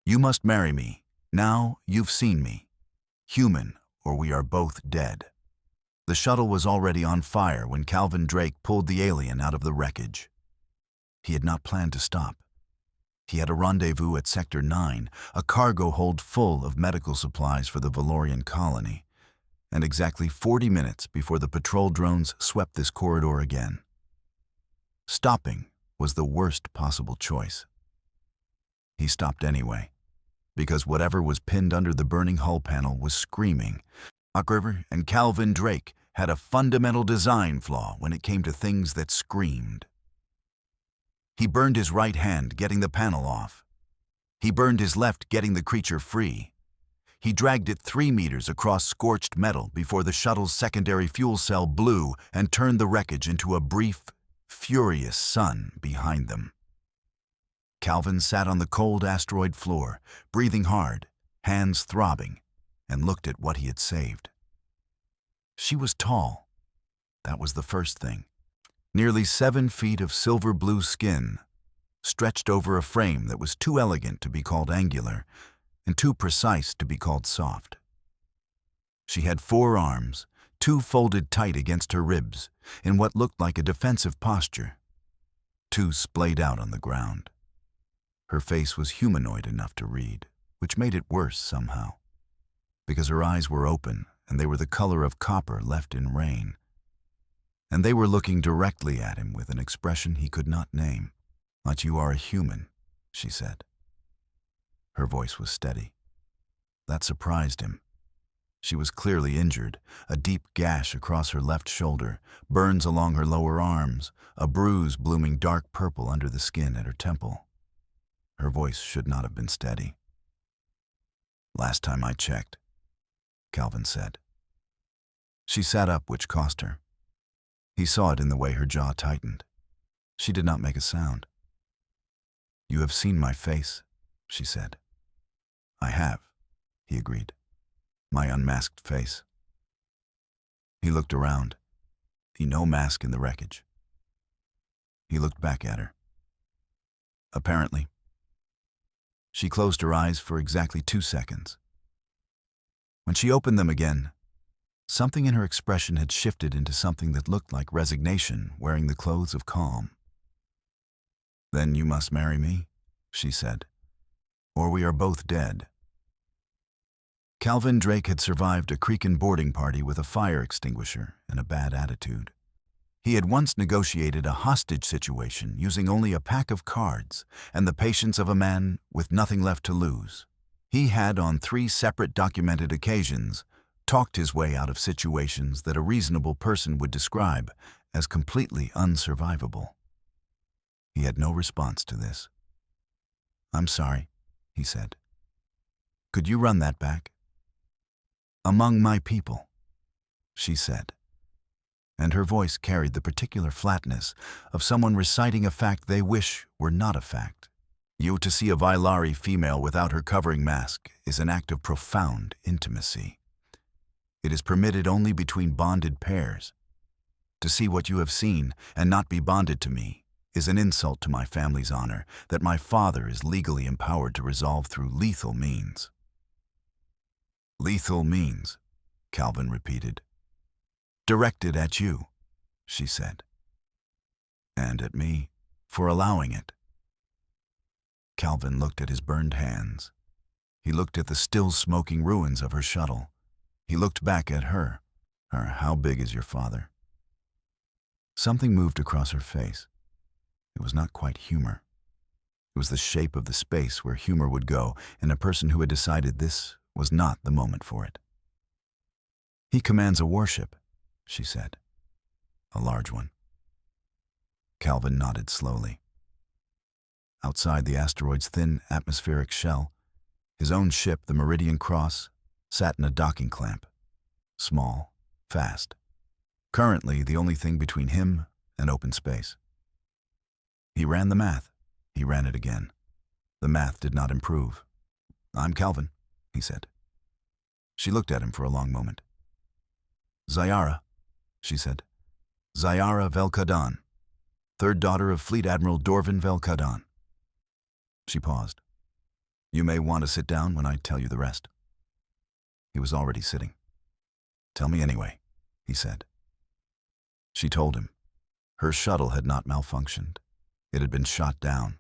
You must marry me. Now you've seen me. Human, or we are both dead. The shuttle was already on fire when Calvin Drake pulled the alien out of the wreckage. He had not planned to stop. He had a rendezvous at Sector 9, a cargo hold full of medical supplies for the Valorian colony, and exactly 40 minutes before the patrol drones swept this corridor again. Stopping was the worst possible choice. He stopped anyway, because whatever was pinned under the burning hull panel was screaming. River and Calvin Drake had a fundamental design flaw when it came to things that screamed. He burned his right hand getting the panel off. He burned his left getting the creature free. He dragged it 3 meters across scorched metal before the shuttle's secondary fuel cell blew and turned the wreckage into a brief, furious sun behind them. Calvin sat on the cold asteroid floor, breathing hard, hands throbbing, and looked at what he had saved. She was tall. That was the first thing. Nearly 7 feet of silver blue skin, stretched over a frame that was too elegant to be called angular and too precise to be called soft. She had 4 arms, 2 folded tight against her ribs, in what looked like a defensive posture, 2 splayed out on the ground. Her face was humanoid enough to read, which made it worse somehow, because her eyes were open and they were the color of copper left in rain. And they were looking directly at him with an expression he could not name. "But you are a human," she said. Her voice was steady. That surprised him. She was clearly injured, a deep gash across her left shoulder, burns along her lower arms, a bruise blooming dark purple under the skin at her temple. Her voice should not have been steady. "Last time I checked," Calvin said. She sat up, which cost her. He saw it in the way her jaw tightened. She did not make a sound. "You have seen my face," she said. "I have," he agreed. "My unmasked face." He looked around. No mask in the wreckage. He looked back at her. "Apparently." She closed her eyes for exactly 2 seconds. When she opened them again, something in her expression had shifted into something that looked like resignation wearing the clothes of calm. "Then you must marry me," she said, "or we are both dead." Calvin Drake had survived a Cretan boarding party with a fire extinguisher and a bad attitude. He had once negotiated a hostage situation using only a pack of cards and the patience of a man with nothing left to lose. He had, on 3 separate documented occasions, talked his way out of situations that a reasonable person would describe as completely unsurvivable. He had no response to this. "I'm sorry," he said. "Could you run that back?" "Among my people," she said, and her voice carried the particular flatness of someone reciting a fact they wish were not a fact. To see a Vailari female without her covering mask is an act of profound intimacy. It is permitted only between bonded pairs. To see what you have seen and not be bonded to me is an insult to my family's honor that my father is legally empowered to resolve through lethal means." "Lethal means," Calvin repeated. "Directed at you," she said. "And at me, for allowing it." Calvin looked at his burned hands. He looked at the still smoking ruins of her shuttle. He looked back at her. "How big is your father?" Something moved across her face. It was not quite humor. It was the shape of the space where humor would go in a person who had decided this was not the moment for it. "He commands a warship," she said. "A large one." Calvin nodded slowly. Outside the asteroid's thin atmospheric shell, his own ship, the Meridian Cross, sat in a docking clamp. Small, fast. Currently the only thing between him and open space. He ran the math. He ran it again. The math did not improve. "I'm Calvin," he said. She looked at him for a long moment. "Zayara," she said. "Zayara Velkadan, 3rd daughter of Fleet Admiral Dorvan Velkadan." She paused. You may want to sit down when I tell you the rest. He was already sitting. Tell me anyway, he said. She told him. Her shuttle had not malfunctioned. It had been shot down.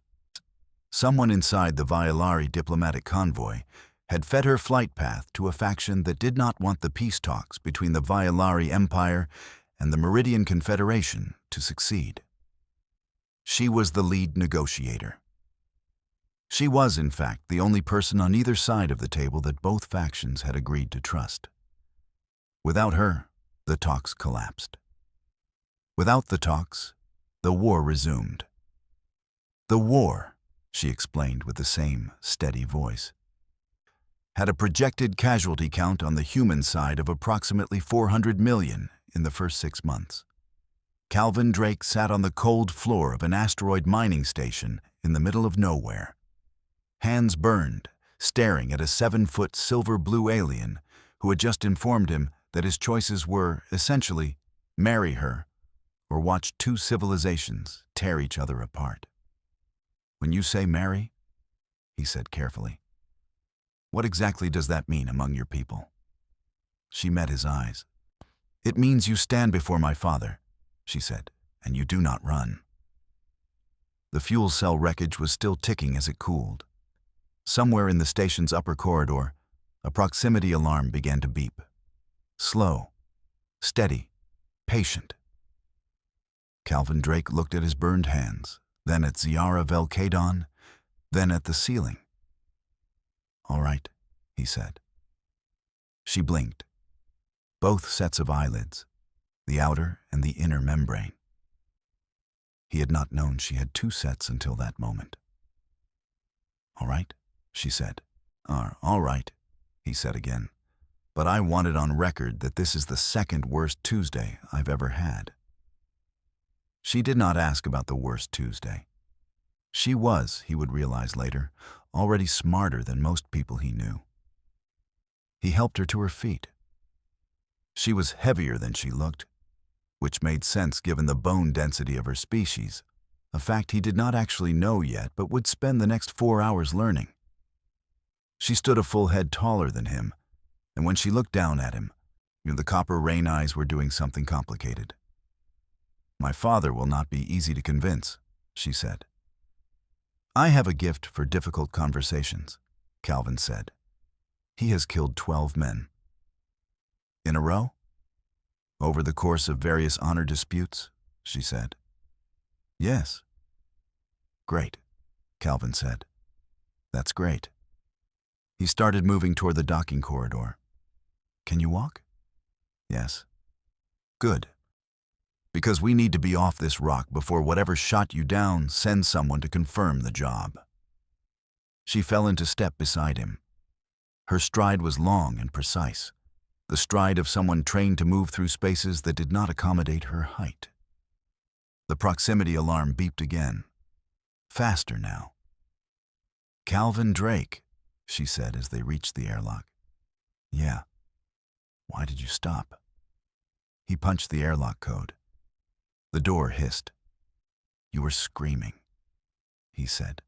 Someone inside the Violari diplomatic convoy had fed her flight path to a faction that did not want the peace talks between the Violari Empire and the Meridian Confederation to succeed. She was the lead negotiator. She was, in fact, the only person on either side of the table that both factions had agreed to trust. Without her, the talks collapsed. Without the talks, the war resumed. The war, she explained with the same steady voice, had a projected casualty count on the human side of approximately 400 million in the first 6 months. Calvin Drake sat on the cold floor of an asteroid mining station in the middle of nowhere. Hands burned, staring at a 7-foot silver-blue alien who had just informed him that his choices were, essentially, marry her or watch 2 civilizations tear each other apart. When you say marry, he said carefully, what exactly does that mean among your people? She met his eyes. It means you stand before my father, she said, and you do not run. The fuel cell wreckage was still ticking as it cooled. Somewhere in the station's upper corridor, a proximity alarm began to beep. Slow, steady, patient. Calvin Drake looked at his burned hands, then at Ziara Velkadon, then at the ceiling. All right, he said. She blinked. Both sets of eyelids, the outer and the inner membrane. He had not known she had 2 sets until that moment. All right, she said. All right, he said again. But I want it on record that this is the 2nd worst Tuesday I've ever had. She did not ask about the worst Tuesday. She was, he would realize later, already smarter than most people he knew. He helped her to her feet. She was heavier than she looked, which made sense given the bone density of her species, a fact he did not actually know yet but would spend the next 4 hours learning. She stood a full head taller than him, and when she looked down at him, the copper rain eyes were doing something complicated. My father will not be easy to convince, she said. I have a gift for difficult conversations, Calvin said. He has killed 12 men. In a row? Over the course of various honor disputes, she said. Yes. Great, Calvin said. That's great. He started moving toward the docking corridor. Can you walk? Yes. Good. Because we need to be off this rock before whatever shot you down sends someone to confirm the job. She fell into step beside him. Her stride was long and precise, the stride of someone trained to move through spaces that did not accommodate her height. The proximity alarm beeped again. Faster now. Calvin Drake, she said as they reached the airlock. Yeah. Why did you stop? He punched the airlock code. The door hissed. You were screaming, he said.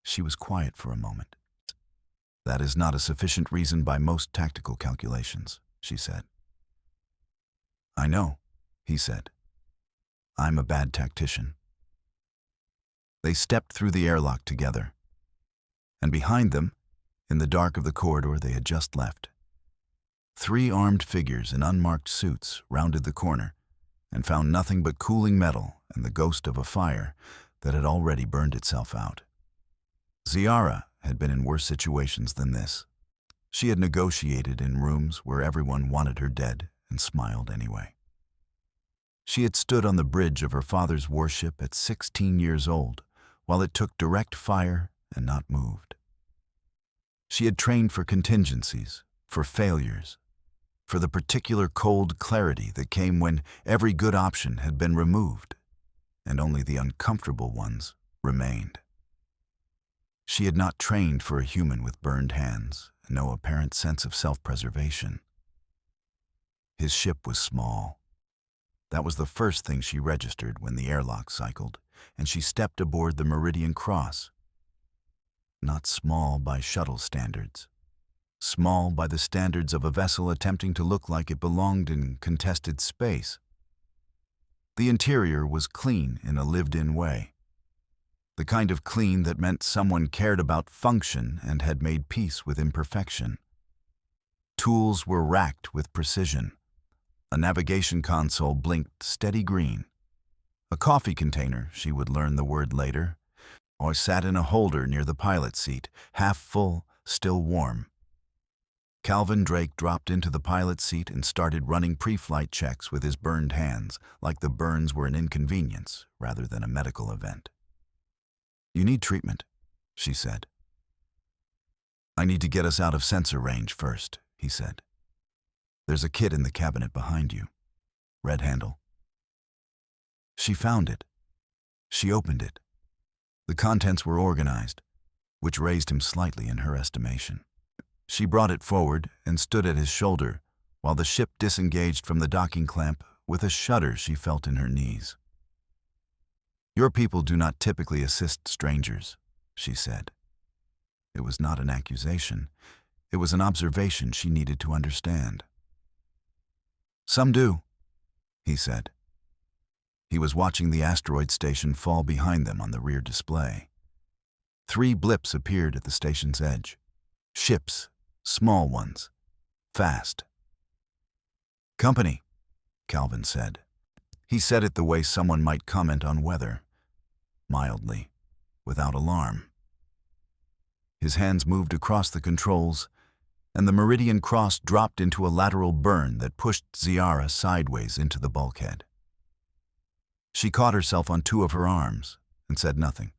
She was quiet for a moment. That is not a sufficient reason by most tactical calculations, she said. I know, he said. I'm a bad tactician. They stepped through the airlock together, and behind them, in the dark of the corridor they had just left, 3 armed figures in unmarked suits rounded the corner and found nothing but cooling metal and the ghost of a fire that had already burned itself out. Ziara had been in worse situations than this. She had negotiated in rooms where everyone wanted her dead and smiled anyway. She had stood on the bridge of her father's warship at 16 years old while it took direct fire and not moved. She had trained for contingencies, for failures, for the particular cold clarity that came when every good option had been removed and only the uncomfortable ones remained. She had not trained for a human with burned hands and no apparent sense of self-preservation. His ship was small. That was the first thing she registered when the airlock cycled, and she stepped aboard the Meridian Cross. not small by shuttle standards. Small by the standards of a vessel attempting to look like it belonged in contested space. The interior was clean in a lived-in way. The kind of clean that meant someone cared about function and had made peace with imperfection. Tools were racked with precision. A navigation console blinked steady green. A coffee container, she would learn the word later, or sat in a holder near the pilot seat, half full, still warm. Calvin Drake dropped into the pilot seat and started running pre-flight checks with his burned hands, like the burns were an inconvenience rather than a medical event. "You need treatment," she said. "I need to get us out of sensor range first," he said. "There's a kit in the cabinet behind you. Red handle." She found it. She opened it. The contents were organized, which raised him slightly in her estimation. She brought it forward and stood at his shoulder, while the ship disengaged from the docking clamp with a shudder she felt in her knees. "Your people do not typically assist strangers," she said. It was not an accusation. It was an observation she needed to understand. "Some do," he said. He was watching the asteroid station fall behind them on the rear display. 3 blips appeared at the station's edge. Ships, small ones, fast. "Company," Calvin said. He said it the way someone might comment on weather, mildly, without alarm. His hands moved across the controls, and the meridian cross dropped into a lateral burn that pushed Ziara sideways into the bulkhead. She caught herself on 2 of her arms and said nothing.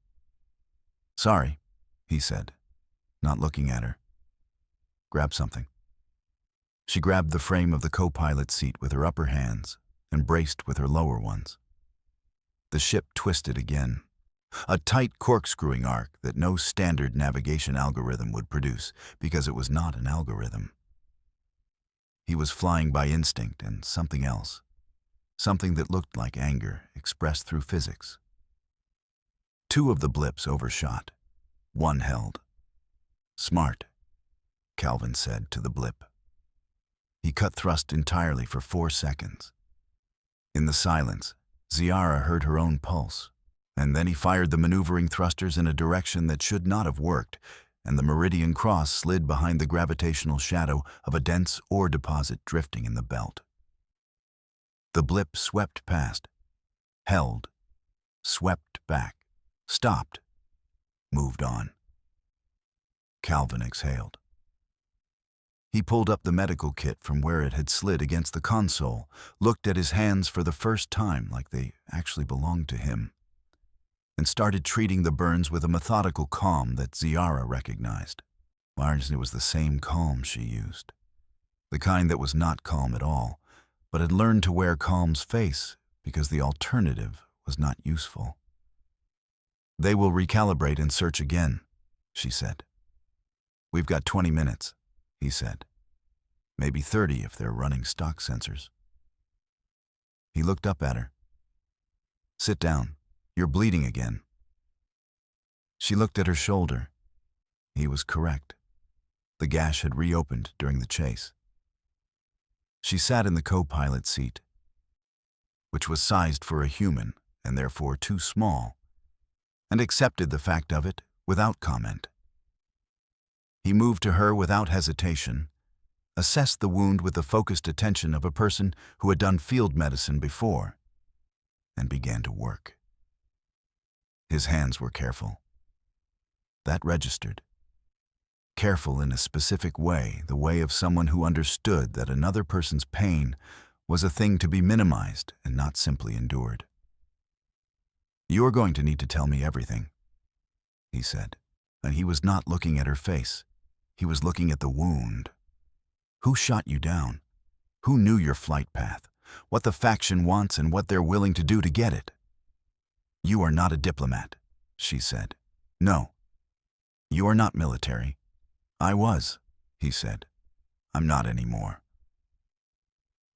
"Sorry," he said, not looking at her. "Grab something." She grabbed the frame of the co-pilot seat with her upper hands and braced with her lower ones. The ship twisted again, a tight corkscrewing arc that no standard navigation algorithm would produce because it was not an algorithm. He was flying by instinct and something else, something that looked like anger expressed through physics. 2 of the blips overshot. 1 held. "Smart," Calvin said to the blip. He cut thrust entirely for 4 seconds. In the silence, Ziara heard her own pulse, and then he fired the maneuvering thrusters in a direction that should not have worked, and the meridian cross slid behind the gravitational shadow of a dense ore deposit drifting in the belt. The blip swept past, held, swept back, stopped, moved on. Calvin exhaled. He pulled up the medical kit from where it had slid against the console, looked at his hands for the first time like they actually belonged to him, and started treating the burns with a methodical calm that Ziara recognized. Largely it was the same calm she used, the kind that was not calm at all, but had learned to wear calm's face because the alternative was not useful. "They will recalibrate and search again," she said. "We've got 20 minutes, he said. "Maybe 30 if they're running stock sensors." He looked up at her. "Sit down. You're bleeding again." She looked at her shoulder. He was correct. The gash had reopened during the chase. She sat in the co-pilot seat, which was sized for a human and therefore too small, and accepted the fact of it without comment. He moved to her without hesitation, assessed the wound with the focused attention of a person who had done field medicine before, and began to work. His hands were careful. That registered. Careful in a specific way, the way of someone who understood that another person's pain was a thing to be minimized and not simply endured. "You are going to need to tell me everything," he said, and he was not looking at her face. He was looking at the wound. Who shot you down? Who knew your flight path? What the faction wants and what they're willing to do to get it? "You are not a diplomat," she said. "No. You are not military." "I was," he said. "I'm not anymore."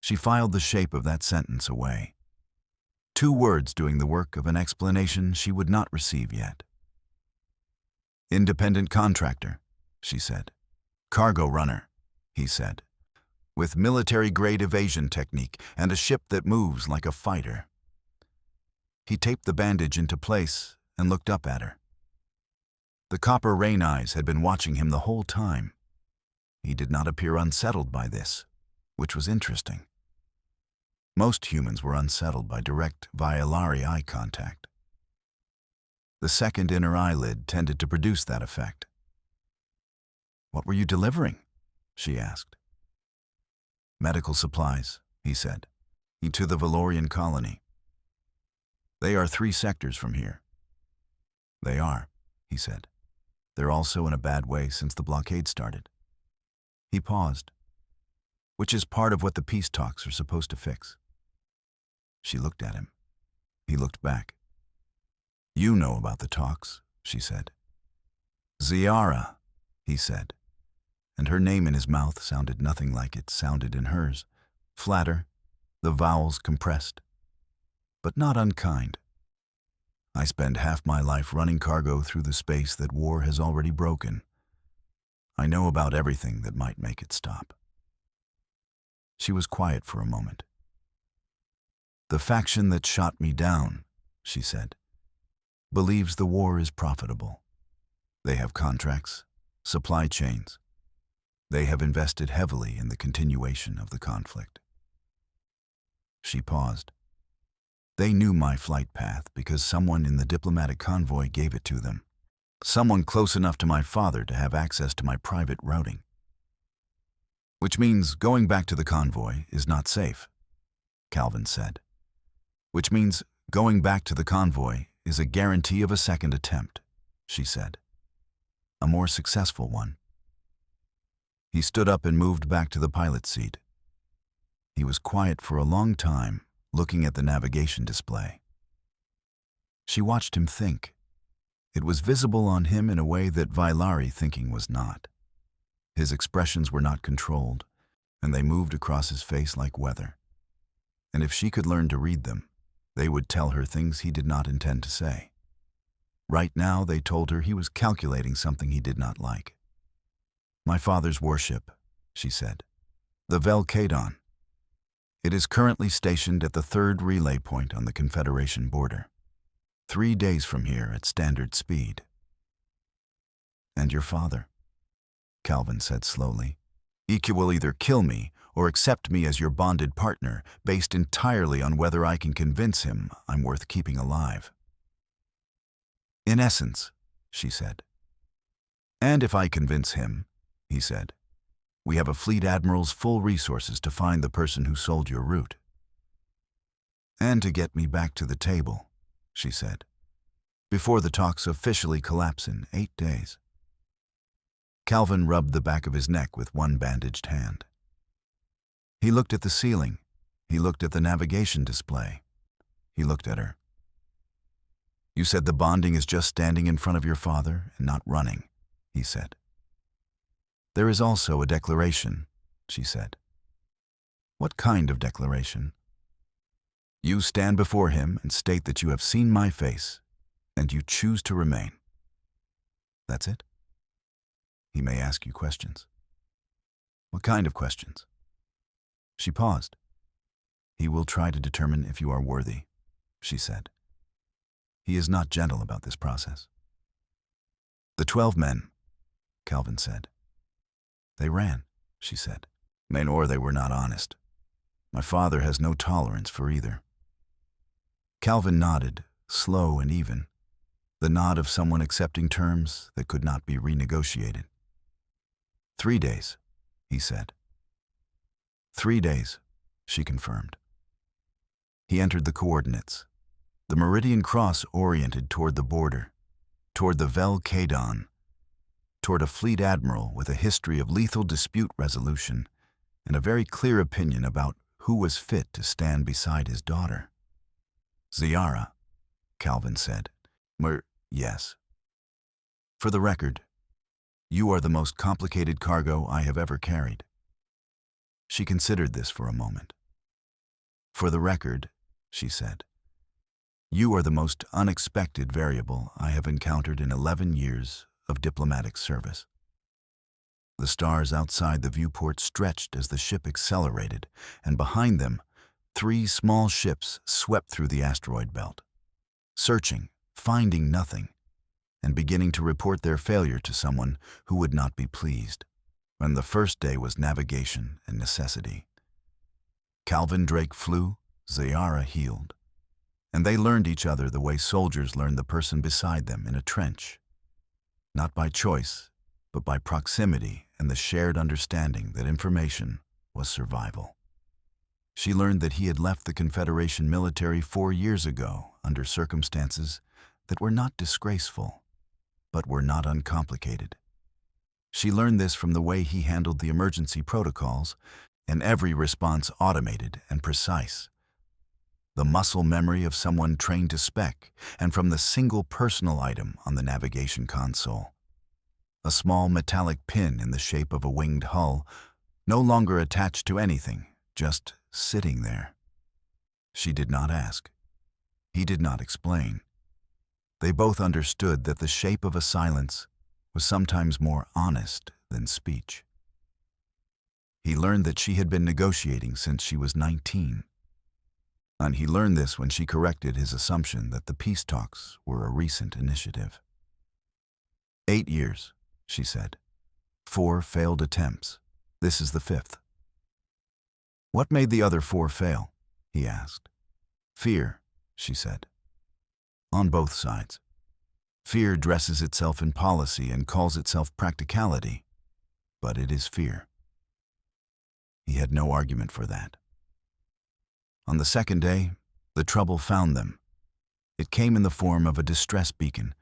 She filed the shape of that sentence away. 2 words doing the work of an explanation she would not receive yet. Independent contractor, she said. Cargo runner, he said. With military-grade evasion technique and a ship that moves like a fighter. He taped the bandage into place and looked up at her. The copper rain eyes had been watching him the whole time. He did not appear unsettled by this, which was interesting. Most humans were unsettled by direct Vailari eye contact. The second inner eyelid tended to produce that effect. "What were you delivering?" she asked. "Medical supplies," he said. "To the Valorian colony. They are 3 sectors from here." "They are," he said. "They're also in a bad way since the blockade started." He paused. "Which is part of what the peace talks are supposed to fix." She looked at him. He looked back. "You know about the talks," she said. "Ziara," he said, and her name in his mouth sounded nothing like it sounded in hers. Flatter, the vowels compressed, but not unkind. "I spend half my life running cargo through the space that war has already broken. I know about everything that might make it stop." She was quiet for a moment. "The faction that shot me down," she said, "believes the war is profitable. They have contracts, supply chains. They have invested heavily in the continuation of the conflict." She paused. "They knew my flight path because someone in the diplomatic convoy gave it to them. Someone close enough to my father to have access to my private routing. Which means going back to the convoy is not safe," Calvin said. "Which means going back to the convoy is a guarantee of a second attempt," she said. "A more successful one." He stood up and moved back to the pilot's seat. He was quiet for a long time, looking at the navigation display. She watched him think. It was visible on him in a way that Vailari thinking was not. His expressions were not controlled, and they moved across his face like weather. And if she could learn to read them, they would tell her things he did not intend to say. Right now, they told her he was calculating something he did not like. "My father's warship," she said. "The Velkadon. It is currently stationed at the 3rd relay point on the Confederation border. 3 days from here at standard speed." "And your father," Calvin said slowly. "Ike will either kill me or accept me as your bonded partner, based entirely on whether I can convince him I'm worth keeping alive." "In essence," she said. "And if I convince him," he said, "we have a fleet admiral's full resources to find the person who sold your route." "And to get me back to the table," she said, "before the talks officially collapse in 8 days. Calvin rubbed the back of his neck with one bandaged hand. He looked at the ceiling. He looked at the navigation display. He looked at her. "You said the bonding is just standing in front of your father and not running," he said. "There is also a declaration," she said. "What kind of declaration?" "You stand before him and state that you have seen my face, and you choose to remain. That's it? He may ask you questions." "What kind of questions?" She paused. "He will try to determine if you are worthy," she said. "He is not gentle about this process." "The 12 men," Calvin said. "They ran," she said. "Or they were not honest. My father has no tolerance for either." Calvin nodded, slow and even, the nod of someone accepting terms that could not be renegotiated. 3 days, he said. 3 days, she confirmed. He entered the coordinates. The meridian cross oriented toward the border, toward the Velkadon, toward a fleet admiral with a history of lethal dispute resolution and a very clear opinion about who was fit to stand beside his daughter. "Ziara," Calvin said. Yes. "For the record, you are the most complicated cargo I have ever carried." She considered this for a moment. "For the record," she said, "you are the most unexpected variable I have encountered in 11 years of diplomatic service. The stars outside the viewport stretched as the ship accelerated, and behind them, 3 small ships swept through the asteroid belt, searching, finding nothing, and beginning to report their failure to someone who would not be pleased. When the first day was navigation and necessity. Calvin Drake flew, Zayara healed, and they learned each other the way soldiers learn the person beside them in a trench, not by choice, but by proximity and the shared understanding that information was survival. She learned that he had left the Confederation military 4 years ago under circumstances that were not disgraceful, but were not uncomplicated. She learned this from the way he handled the emergency protocols, and every response automated and precise. The muscle memory of someone trained to spec, and from the single personal item on the navigation console. A small metallic pin in the shape of a winged hull, no longer attached to anything, just sitting there. She did not ask. He did not explain. They both understood that the shape of a silence was sometimes more honest than speech. He learned that she had been negotiating since she was 19. And he learned this when she corrected his assumption that the peace talks were a recent initiative. 8 years, she said. 4 failed attempts. This is the 5th. What made the other 4 fail? He asked. Fear, she said. On both sides. Fear dresses itself in policy and calls itself practicality, but it is fear. He had no argument for that. On the second day, the trouble found them. It came in the form of a distress beacon,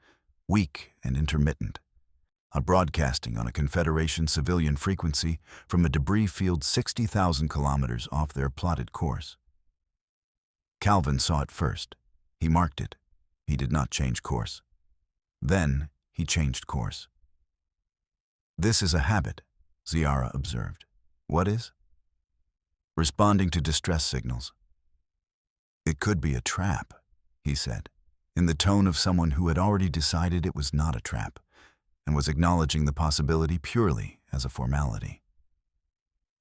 weak and intermittent, a broadcasting on a Confederation civilian frequency from a debris field 60,000 kilometers off their plotted course. Calvin saw it first. He marked it. He did not change course. Then he changed course. This is a habit, Zayara observed. What is? Responding to distress signals. It could be a trap, he said, in the tone of someone who had already decided it was not a trap and was acknowledging the possibility purely as a formality.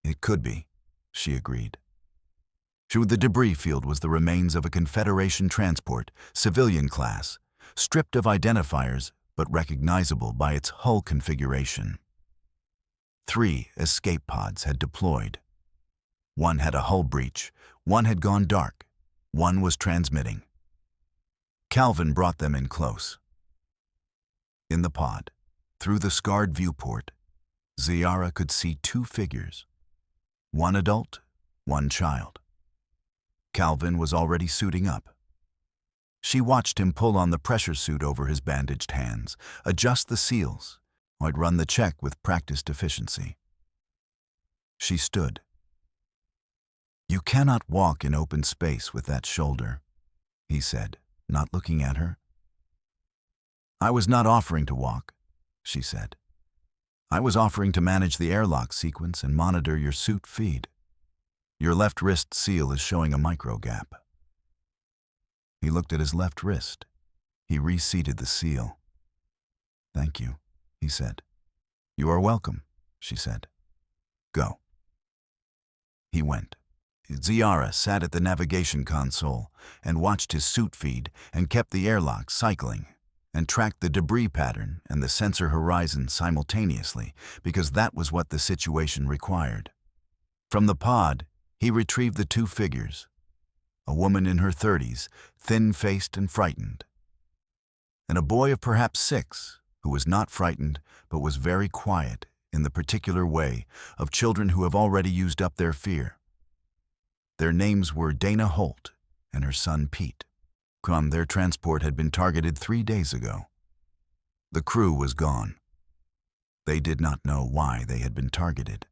It could be, she agreed. Through the debris field was the remains of a Confederation transport, civilian class, stripped of identifiers but recognizable by its hull configuration. 3 escape pods had deployed. 1 had a hull breach, 1 had gone dark, 1 was transmitting. Calvin brought them in close. In the pod, through the scarred viewport, Zayara could see 2 figures, 1 adult, 1 child. Calvin was already suiting up. She watched him pull on the pressure suit over his bandaged hands, adjust the seals, or run the check with practiced efficiency. She stood. You cannot walk in open space with that shoulder, he said, not looking at her. I was not offering to walk, she said. I was offering to manage the airlock sequence and monitor your suit feed. Your left wrist seal is showing a micro gap. He looked at his left wrist. He reseated the seal. Thank you, he said. You are welcome, she said. Go. He went. Zayara sat at the navigation console and watched his suit feed and kept the airlock cycling and tracked the debris pattern and the sensor horizon simultaneously because that was what the situation required. From the pod, he retrieved the 2 figures, a woman in her 30s, thin-faced and frightened, and a boy of perhaps 6 who was not frightened but was very quiet in the particular way of children who have already used up their fear. Their names were Dana Holt and her son Pete. Their transport had been targeted 3 days ago. The crew was gone. They did not know why they had been targeted.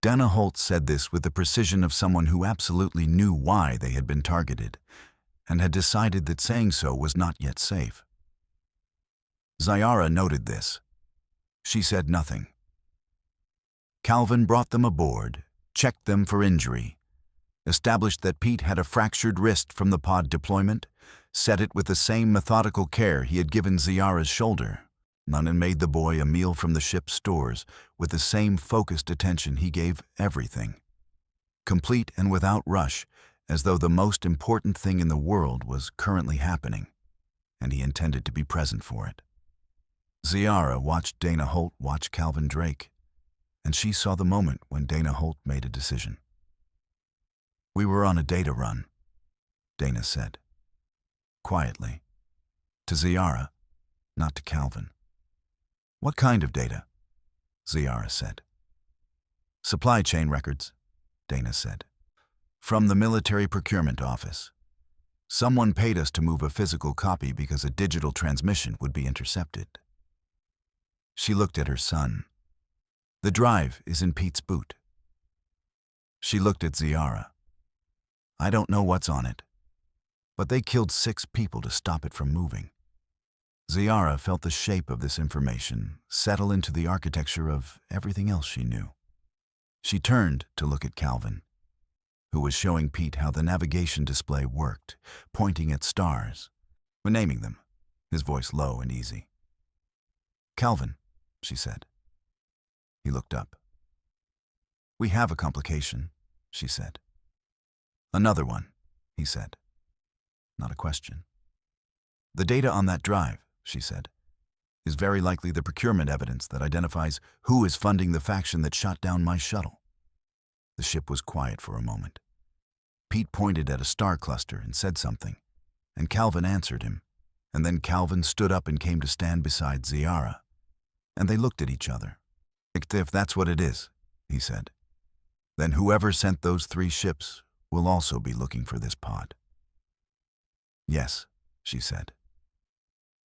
Dana Holt said this with the precision of someone who absolutely knew why they had been targeted and had decided that saying so was not yet safe. Zayara noted this. She said nothing. Calvin brought them aboard, checked them for injury, established that Pete had a fractured wrist from the pod deployment, set it with the same methodical care he had given Zayara's shoulder, Nunan made the boy a meal from the ship's stores with the same focused attention he gave everything. Complete and without rush, as though the most important thing in the world was currently happening, and he intended to be present for it. Ziara watched Dana Holt watch Calvin Drake, and she saw the moment when Dana Holt made a decision. "We were on a data run," Dana said, quietly, to Ziara, not to Calvin. "What kind of data?" Ziara said. "Supply chain records," Dana said. "From the military procurement office. Someone paid us to move a physical copy because a digital transmission would be intercepted." She looked at her son. "The drive is in Pete's boot." She looked at Ziara. "I don't know what's on it, but they killed 6 people to stop it from moving." Ziara felt the shape of this information settle into the architecture of everything else she knew. She turned to look at Calvin, who was showing Pete how the navigation display worked, pointing at stars, but naming them, his voice low and easy. "Calvin," she said. He looked up. "We have a complication," she said. "Another one," he said. Not a question. "The data on that drive," she said, "is very likely the procurement evidence that identifies who is funding the faction that shot down my shuttle." The ship was quiet for a moment. Pete pointed at a star cluster and said something, and Calvin answered him, and then Calvin stood up and came to stand beside Ziara, and they looked at each other. "If that's what it is," he said, "then whoever sent those 3 ships will also be looking for this pod." "Yes," she said.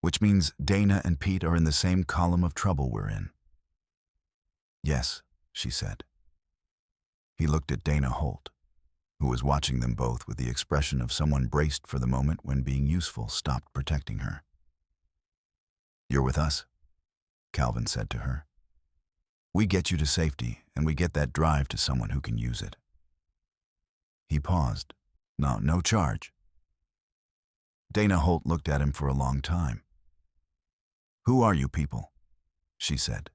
"Which means Dana and Pete are in the same column of trouble we're in." "Yes," she said. He looked at Dana Holt, who was watching them both with the expression of someone braced for the moment when being useful stopped protecting her. "You're with us," Calvin said to her. "We get you to safety, and we get that drive to someone who can use it." He paused. No charge." Dana Holt looked at him for a long time. "Who are you people?" she said.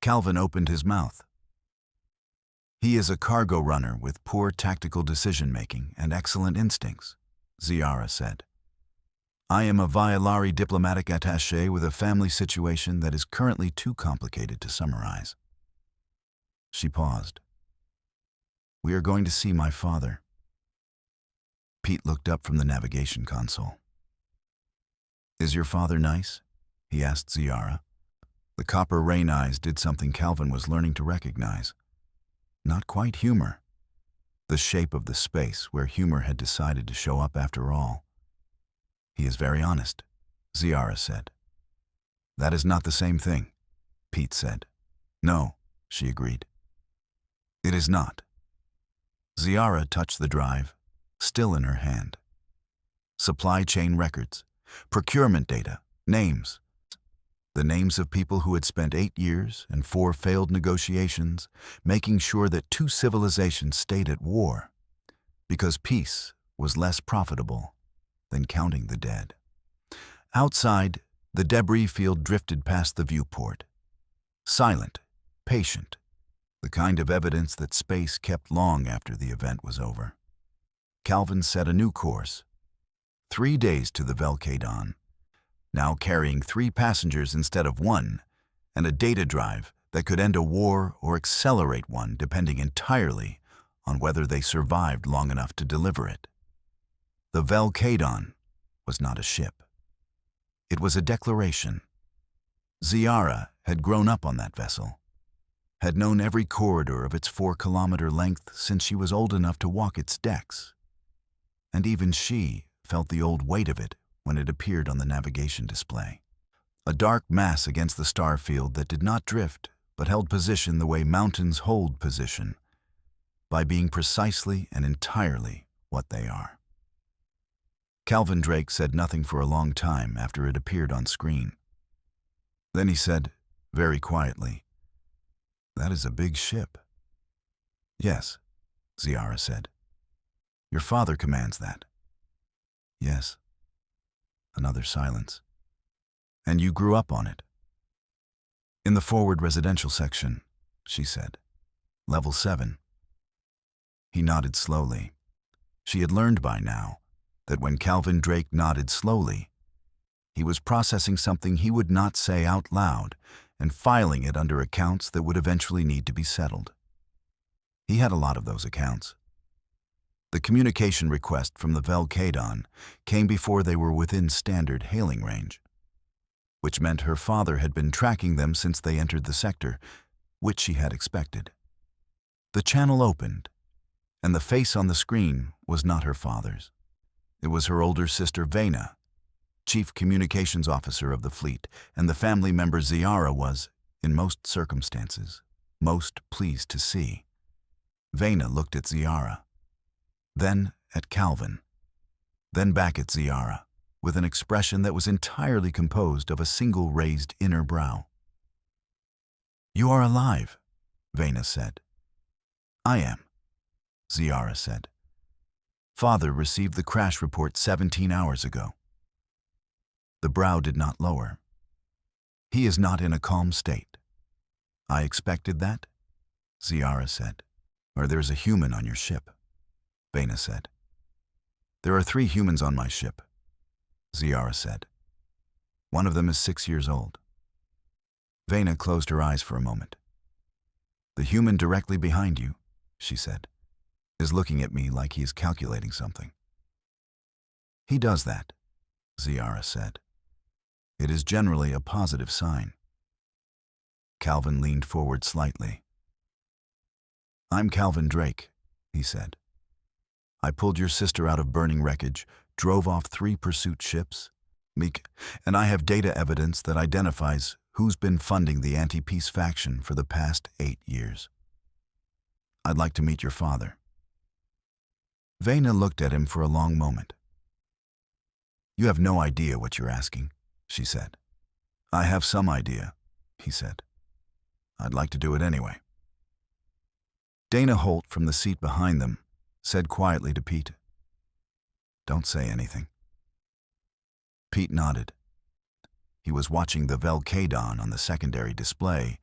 Calvin opened his mouth. "He is a cargo runner with poor tactical decision-making and excellent instincts," Ziara said. "I am a Violari diplomatic attaché with a family situation that is currently too complicated to summarize." She paused. "We are going to see my father." Pete looked up from the navigation console. "Is your father nice?" he asked Ziara. The copper rain eyes did something Calvin was learning to recognize. Not quite humor. The shape of the space where humor had decided to show up after all. "He is very honest," Ziara said. "That is not the same thing," Pete said. "No," she agreed. "It is not." Ziara touched the drive, still in her hand. Supply chain records, procurement data, names. The names of people who had spent 8 years and 4 failed negotiations, making sure that 2 civilizations stayed at war, because peace was less profitable than counting the dead. Outside, the debris field drifted past the viewport. Silent, patient, the kind of evidence that space kept long after the event was over. Calvin set a new course. 3 days to the Velcadon, now carrying 3 passengers instead of 1, and a data drive that could end a war or accelerate one depending entirely on whether they survived long enough to deliver it. The Velcadon was not a ship. It was a declaration. Ziara had grown up on that vessel, had known every corridor of its 4-kilometer length since she was old enough to walk its decks. And even she felt the old weight of it when it appeared on the navigation display. A dark mass against the star field that did not drift, but held position the way mountains hold position, by being precisely and entirely what they are. Calvin Drake said nothing for a long time after it appeared on screen. Then he said, very quietly, "That is a big ship." "Yes," Ziara said. "Your father commands that." "Yes." Another silence. And you grew up on it. In the forward residential section, she said. Level 7. He nodded slowly. She had learned by now that when Calvin Drake nodded slowly, he was processing something he would not say out loud and filing it under accounts that would eventually need to be settled. He had a lot of those accounts. The communication request from the Velcadon came before they were within standard hailing range, which meant her father had been tracking them since they entered the sector, which she had expected. The channel opened, and the face on the screen was not her father's. It was her older sister Vena, Chief Communications Officer of the fleet, and the family member Ziara was, in most circumstances, most pleased to see. Vena looked at Ziara, then at Calvin, then back at Ziara, with an expression that was entirely composed of a single raised inner brow. "You are alive," Vena said. "I am," Ziara said. "Father received the crash report 17 hours ago." The brow did not lower. "He is not in a calm state." "I expected that," Ziara said. "Or there's a human on your ship," Vena said. "There are 3 humans on my ship," Ziara said. "One of them is 6 years old." Vena closed her eyes for a moment. "The human directly behind you," she said, "is looking at me like he is calculating something." "He does that," Ziara said. "It is generally a positive sign." Calvin leaned forward slightly. "I'm Calvin Drake," he said. "I pulled your sister out of burning wreckage, drove off 3 pursuit ships, and I have data evidence that identifies who's been funding the anti-peace faction for the past 8 years. I'd like to meet your father." Vena looked at him for a long moment. "You have no idea what you're asking," she said. "I have some idea," he said. "I'd like to do it anyway." Dana Holt, from the seat behind them, said quietly to Pete, "Don't say anything." Pete nodded. He was watching the Velcadon on the secondary display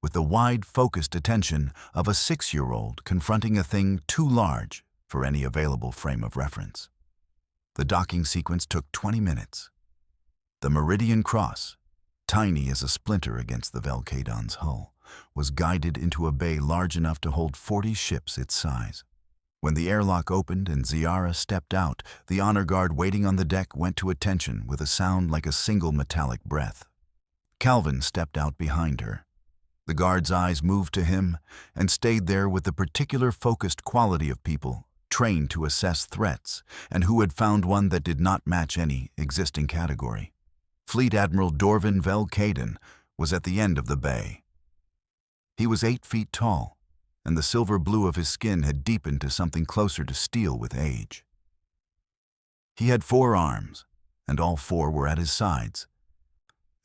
with the wide, focused attention of a 6-year-old confronting a thing too large for any available frame of reference. The docking sequence took 20 minutes. The Meridian Cross, tiny as a splinter against the Velcadon's hull, was guided into a bay large enough to hold 40 ships its size. When the airlock opened and Ziara stepped out, the honor guard waiting on the deck went to attention with a sound like a single metallic breath. Calvin stepped out behind her. The guard's eyes moved to him and stayed there with the particular focused quality of people trained to assess threats and who had found one that did not match any existing category. Fleet Admiral Dorvin Velcaden was at the end of the bay. He was 8 feet tall, and the silver blue of his skin had deepened to something closer to steel with age. He had 4 arms, and all 4 were at his sides,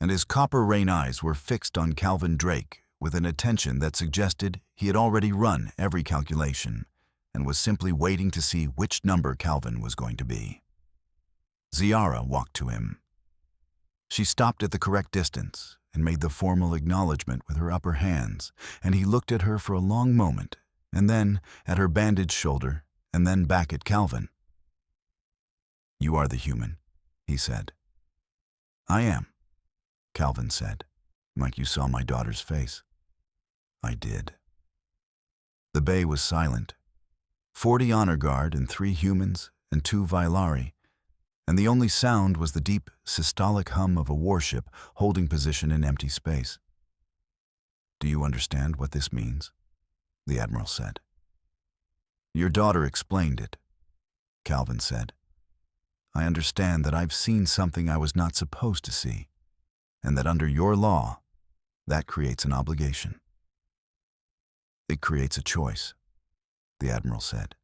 and his copper rain eyes were fixed on Calvin Drake with an attention that suggested he had already run every calculation and was simply waiting to see which number Calvin was going to be. Ziara walked to him. She stopped at the correct distance and made the formal acknowledgement with her upper hands, and he looked at her for a long moment, and then at her bandaged shoulder, and then back at Calvin. "You are the human," he said. "I am," Calvin said, "like you saw my daughter's face." "I did." The bay was silent. 40 honor guard and 3 humans and 2 Vailari, and the only sound was the deep, systolic hum of a warship holding position in empty space. "Do you understand what this means?" the Admiral said. "Your daughter explained it," Calvin said. "I understand that I've seen something I was not supposed to see, and that under your law, that creates an obligation." "It creates a choice," the Admiral said.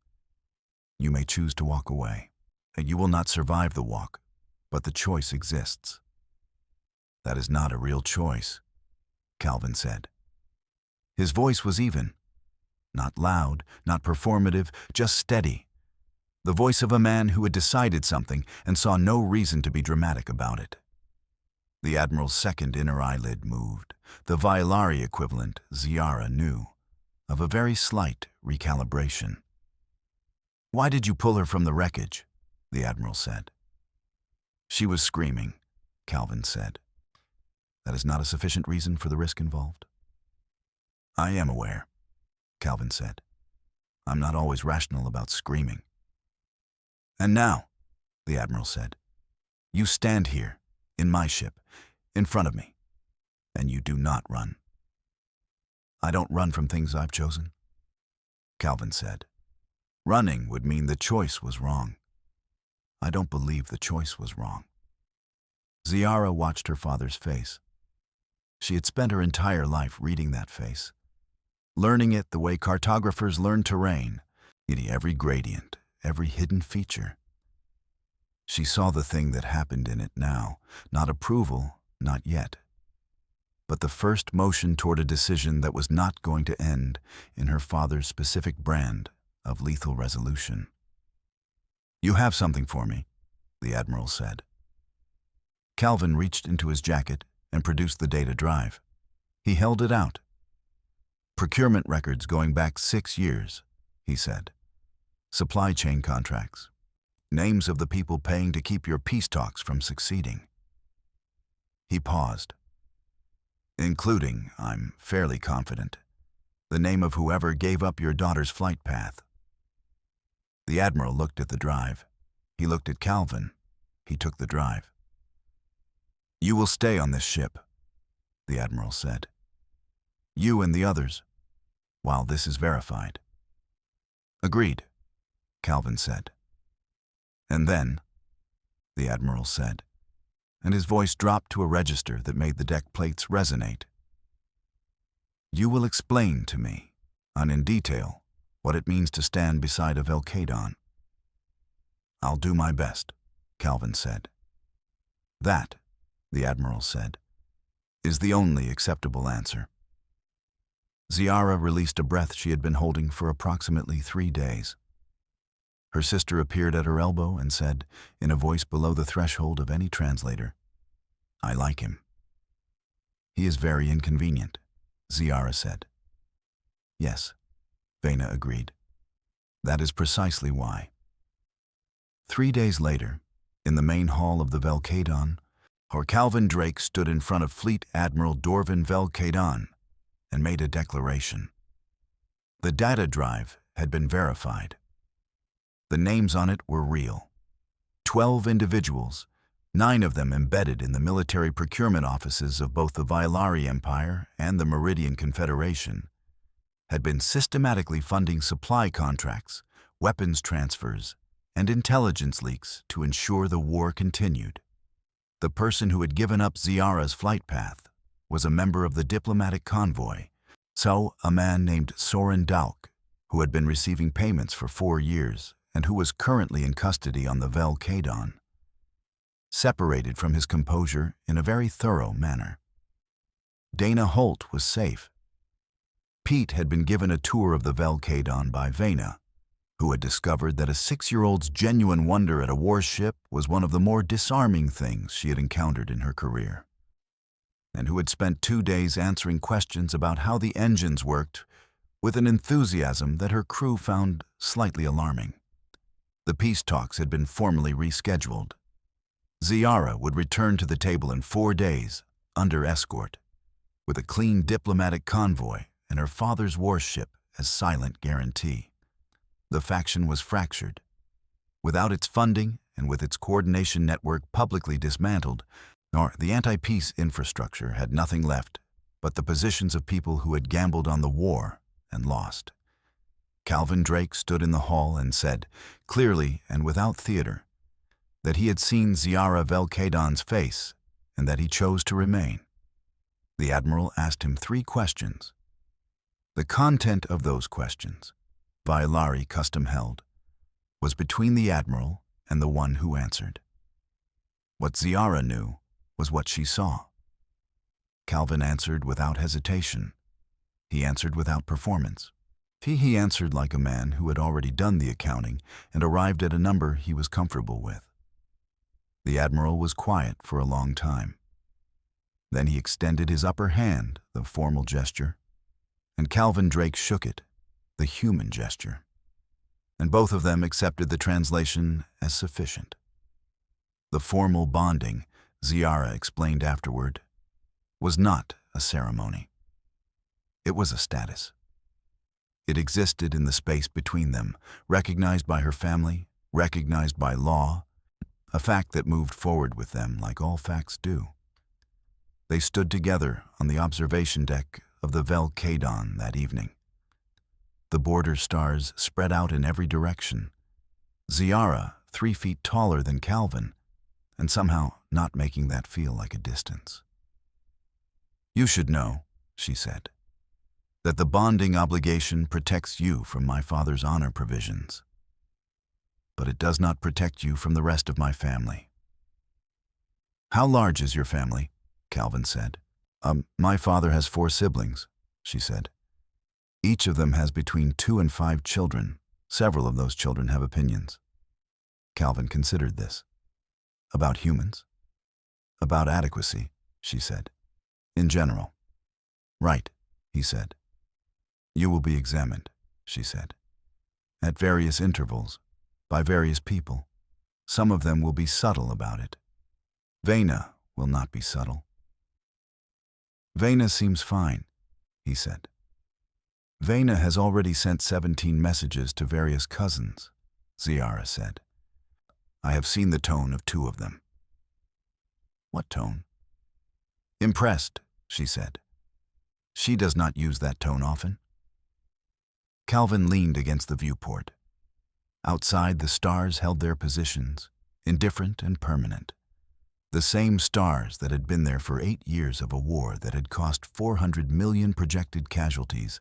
"You may choose to walk away. You will not survive the walk, but the choice exists." "That is not a real choice," Calvin said. His voice was even. Not loud, not performative, just steady. The voice of a man who had decided something and saw no reason to be dramatic about it. The Admiral's second inner eyelid moved, the Violari equivalent, Ziara moved, the Violari equivalent, Ziara knew, of a very slight recalibration. "Why did you pull her from the wreckage?" the Admiral said. "She was screaming," Calvin said. "That is not a sufficient reason for the risk involved." "I am aware," Calvin said. "I'm not always rational about screaming." "And now," the Admiral said, "you stand here, in my ship, in front of me, and you do not run." "I don't run from things I've chosen," Calvin said. "Running would mean the choice was wrong. I don't believe the choice was wrong." Ziara watched her father's face. She had spent her entire life reading that face, learning it the way cartographers learn terrain, eating every gradient, every hidden feature. She saw the thing that happened in it now, not approval, not yet, but the first motion toward a decision that was not going to end in her father's specific brand of lethal resolution. "You have something for me," the Admiral said. Calvin reached into his jacket and produced the data drive. He held it out. "Procurement records going back 6 years," he said. "Supply chain contracts. Names of the people paying to keep your peace talks from succeeding." He paused. "Including, I'm fairly confident, the name of whoever gave up your daughter's flight path." The Admiral looked at the drive. He looked at Calvin. He took the drive. "You will stay on this ship," the Admiral said. "You and the others, while this is verified." "Agreed," Calvin said. "And then," the Admiral said, and his voice dropped to a register that made the deck plates resonate. "You will explain to me, and in detail, what it means to stand beside a Velcadon." "I'll do my best," Calvin said. "That," the Admiral said, "is the only acceptable answer." Ziara released a breath she had been holding for approximately 3 days. Her sister appeared at her elbow and said, in a voice below the threshold of any translator, "I like him." "He is very inconvenient," Ziara said. "Yes," Vena agreed. "That is precisely why." 3 days later, in the main hall of the Velcadon, Calvin Drake stood in front of Fleet Admiral Dorvin Velcadon and made a declaration. The data drive had been verified. The names on it were real. 12 individuals, 9 of them embedded in the military procurement offices of both the Violari Empire and the Meridian Confederation, had been systematically funding supply contracts, weapons transfers, and intelligence leaks to ensure the war continued. The person who had given up Ziara's flight path was a member of the diplomatic convoy, so a man named Soren Dauk, who had been receiving payments for 4 years and who was currently in custody on the Velcadon, separated from his composure in a very thorough manner. Dana Holt was safe. Pete had been given a tour of the Velcadon by Vena, who had discovered that a 6-year-old's genuine wonder at a warship was one of the more disarming things she had encountered in her career, and who had spent 2 days answering questions about how the engines worked with an enthusiasm that her crew found slightly alarming. The peace talks had been formally rescheduled. Ziara would return to the table in 4 days, under escort, with a clean diplomatic convoy and her father's warship as silent guarantee. The faction was fractured. Without its funding and with its coordination network publicly dismantled, the anti-peace infrastructure had nothing left but the positions of people who had gambled on the war and lost. Calvin Drake stood in the hall and said, clearly and without theater, that he had seen Ziara Velcadon's face and that he chose to remain. The Admiral asked him 3 questions. The content of those questions, Violari custom held, was between the Admiral and the one who answered. What Ziara knew was what she saw. Calvin answered without hesitation. He answered without performance. He answered like a man who had already done the accounting and arrived at a number he was comfortable with. The Admiral was quiet for a long time. Then he extended his upper hand, the formal gesture, and Calvin Drake shook it, the human gesture. And both of them accepted the translation as sufficient. The formal bonding, Ziara explained afterward, was not a ceremony. It was a status. It existed in the space between them, recognized by her family, recognized by law, a fact that moved forward with them like all facts do. They stood together on the observation deck of the Vel Kadon that evening. The border stars spread out in every direction. Ziara, 3 feet taller than Calvin, and somehow not making that feel like a distance. "You should know," she said, "that the bonding obligation protects you from my father's honor provisions. But it does not protect you from the rest of my family." "How large is your family?" Calvin said. My father has 4 siblings," she said. "Each of them has between 2 and 5 children. Several of those children have opinions." Calvin considered this. "About humans?" "About adequacy," she said. "In general." "Right," he said. "You will be examined," she said. "At various intervals, by various people. Some of them will be subtle about it. Vena will not be subtle." "Vena seems fine," he said. "Vena has already sent 17 messages to various cousins," Ziara said. "I have seen the tone of 2 of them." "What tone?" "Impressed," she said. "She does not use that tone often." Calvin leaned against the viewport. Outside, the stars held their positions, indifferent and permanent. The same stars that had been there for 8 years of a war that had cost 400 million projected casualties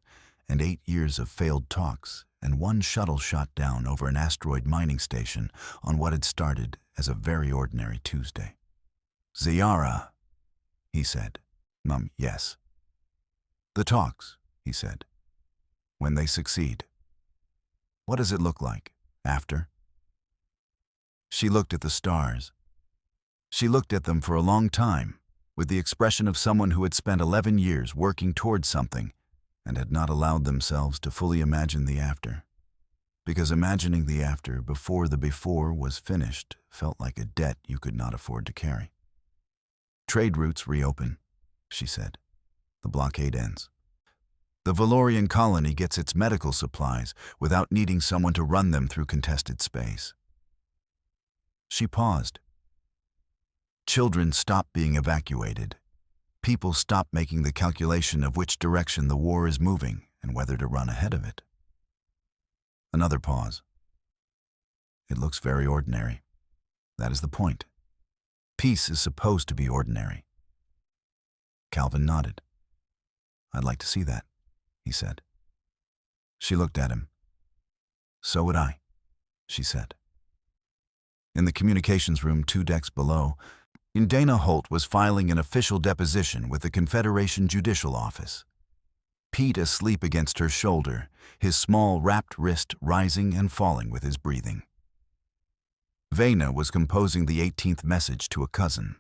and 8 years of failed talks and 1 shuttle shot down over an asteroid mining station on what had started as a very ordinary Tuesday. "Ziara," he said. Yes." "The talks," he said. "When they succeed. What does it look like, after?" She looked at the stars. She looked at them for a long time, with the expression of someone who had spent 11 years working towards something and had not allowed themselves to fully imagine the after. Because imagining the after before the before was finished felt like a debt you could not afford to carry. "Trade routes reopen," she said. "The blockade ends. The Valorian colony gets its medical supplies without needing someone to run them through contested space." She paused. Children stop being evacuated. People stop making the calculation of which direction the war is moving and whether to run ahead of it. Another pause. "It looks very ordinary. That is the point. Peace is supposed to be ordinary." Calvin nodded. "I'd like to see that," he said. She looked at him. "So would I," she said. In the communications room 2 decks below, Dana Holt was filing an official deposition with the Confederation Judicial Office. Pete asleep against her shoulder, his small wrapped wrist rising and falling with his breathing. Vena was composing the 18th message to a cousin.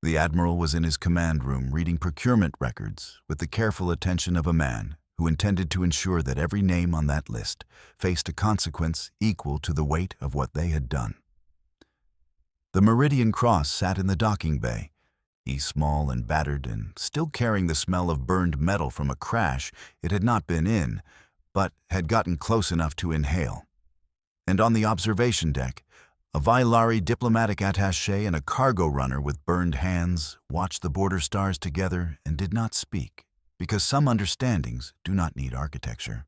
The Admiral was in his command room reading procurement records with the careful attention of a man who intended to ensure that every name on that list faced a consequence equal to the weight of what they had done. The Meridian Cross sat in the docking bay, small and battered and still carrying the smell of burned metal from a crash it had not been in, but had gotten close enough to inhale. And on the observation deck, a Vailari diplomatic attaché and a cargo runner with burned hands watched the border stars together and did not speak, because some understandings do not need architecture.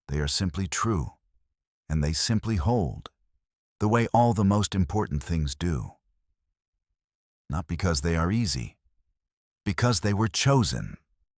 They are simply true, and they simply hold, the way all the most important things do. Not because they are easy, because they were chosen.